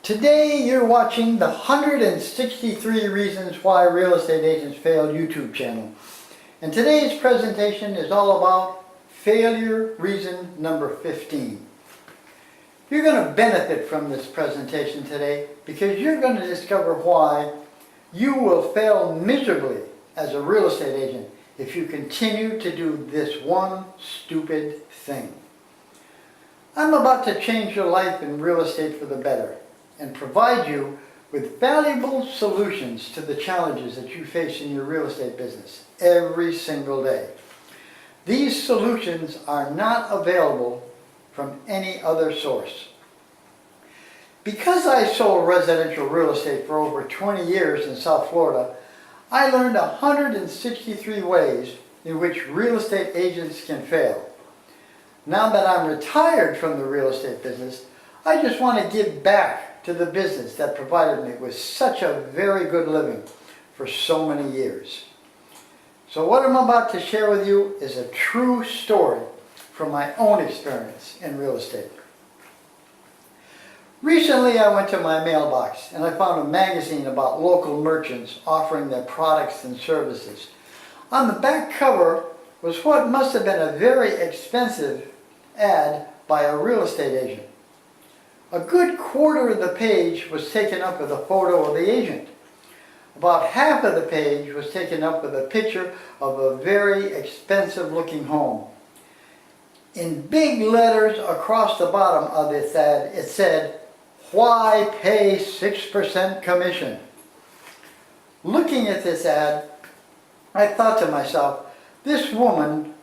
Today you're watching the 163 Reasons Why Real Estate Agents Fail YouTube channel. And today's presentation is all about failure reason number 15. You're going to benefit from this presentation today because you're going to discover why you will fail miserably as a real estate agent if you continue to do this one stupid thing. I'm about to change your life in real estate for the better and provide you with valuable solutions to the challenges that you face in your real estate business every single day. These solutions are not available from any other source. Because I sold residential real estate for over 20 years in South Florida, I learned 163 ways in which real estate agents can fail. Now that I'm retired from the real estate business, I just want to give back to the business that provided me with such a very good living for so many years. So what I'm about to share with you is a true story from my own experience in real estate. Recently I went to my mailbox and I found a magazine about local merchants offering their products and services. On the back cover was what must have been a very expensive ad by a real estate agent. A good quarter of the page was taken up with a photo of the agent. About half of the page was taken up with a picture of a very expensive looking home. In big letters across the bottom of this ad, it said, "Why pay 6% commission?" Looking at this ad, I thought to myself, this woman,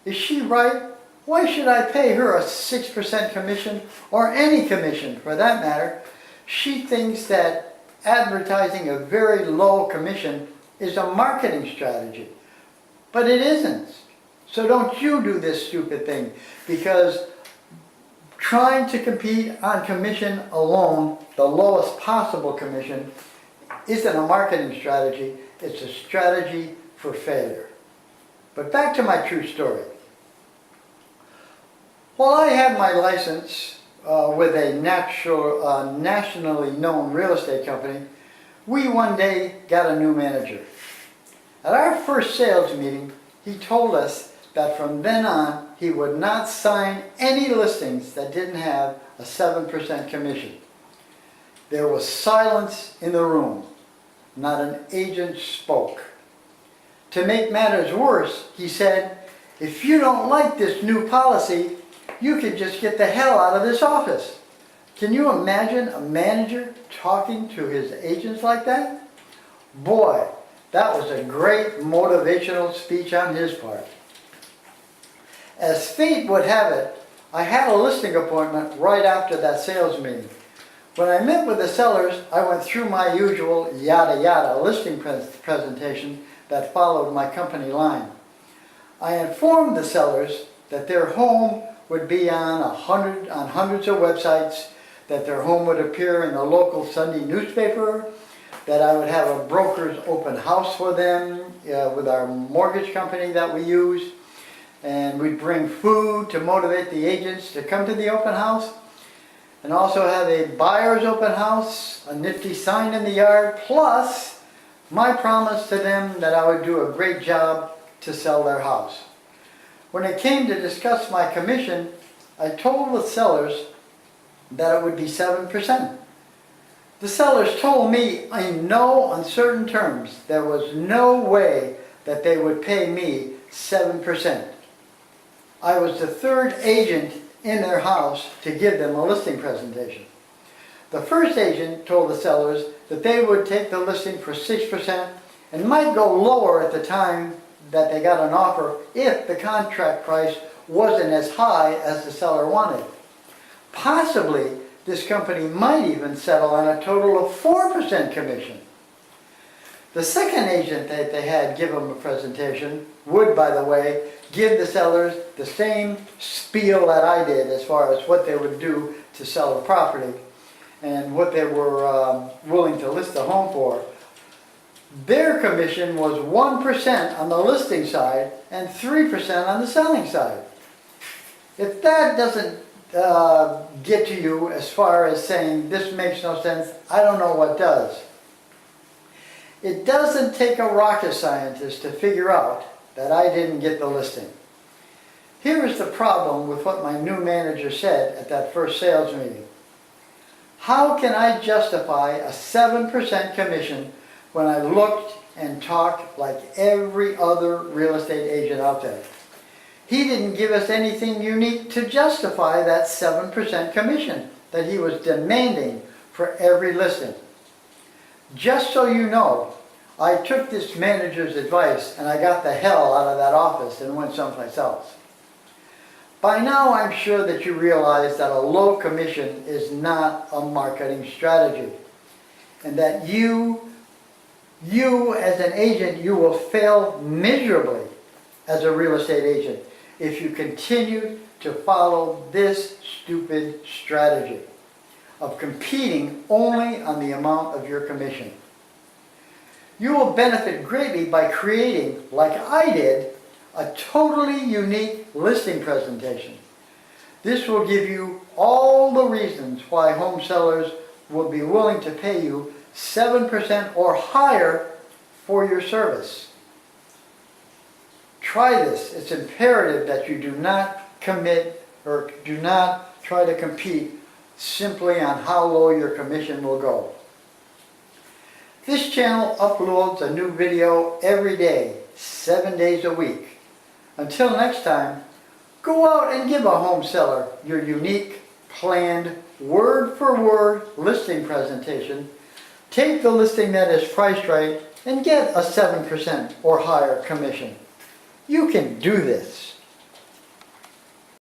is she right? Why should I pay her a 6% commission, or any commission for that matter? She thinks that advertising a very low commission is a marketing strategy. But it isn't. So don't you do this stupid thing, because trying to compete on commission alone, the lowest possible commission, isn't a marketing strategy. It's a strategy for failure. But back to my true story. While I had my license with a nationally known real estate company, we one day got a new manager. At our first sales meeting, he told us that from then on, he would not sign any listings that didn't have a 7% commission. There was silence in the room. Not an agent spoke. To make matters worse, he said, "If you don't like this new policy, you could just get the hell out of this office." Can you imagine a manager talking to his agents like that? Boy, that was a great motivational speech on his part. As fate would have it, I had a listing appointment right after that sales meeting. When I met with the sellers, I went through my usual yada yada listing presentation that followed my company line. I informed the sellers that their home would be on hundreds of websites, that their home would appear in the local Sunday newspaper, that I would have a broker's open house for them with our mortgage company that we use, and we'd bring food to motivate the agents to come to the open house, and also have a buyer's open house, a nifty sign in the yard, plus my promise to them that I would do a great job to sell their house. When it came to discuss my commission, I told the sellers that it would be 7%. The sellers told me in no uncertain terms there was no way that they would pay me 7%. I was the third agent in their house to give them a listing presentation. The first agent told the sellers that they would take the listing for 6% and might go lower at the time that they got an offer if the contract price wasn't as high as the seller wanted. Possibly, this company might even settle on a total of 4% commission. The second agent that they had give them a presentation would, by the way, give the sellers the same spiel that I did as far as what they would do to sell the property and what they were willing to list the home for. Their commission was 1% on the listing side and 3% on the selling side. If that doesn't get to you as far as saying this makes no sense, I don't know what does. It doesn't take a rocket scientist to figure out that I didn't get the listing. Here is the problem with what my new manager said at that first sales meeting. How can I justify a 7% commission when I looked and talked like every other real estate agent out there? He didn't give us anything unique to justify that 7% commission that he was demanding for every listing. Just so you know, I took this manager's advice and I got the hell out of that office and went someplace else. By now I'm sure that you realize that a low commission is not a marketing strategy, and that you as an agent, you will fail miserably as a real estate agent if you continue to follow this stupid strategy of competing only on the amount of your commission. You will benefit greatly by creating, like I did, a totally unique listing presentation. This will give you all the reasons why home sellers will be willing to pay you 7% or higher for your service. Try this. It's imperative that you do not commit or do not try to compete simply on how low your commission will go. This channel uploads a new video every day, 7 days a week. Until next time, go out and give a home seller your unique, planned, word-for-word listing presentation. Take the listing that is priced right and get a 7% or higher commission. You can do this.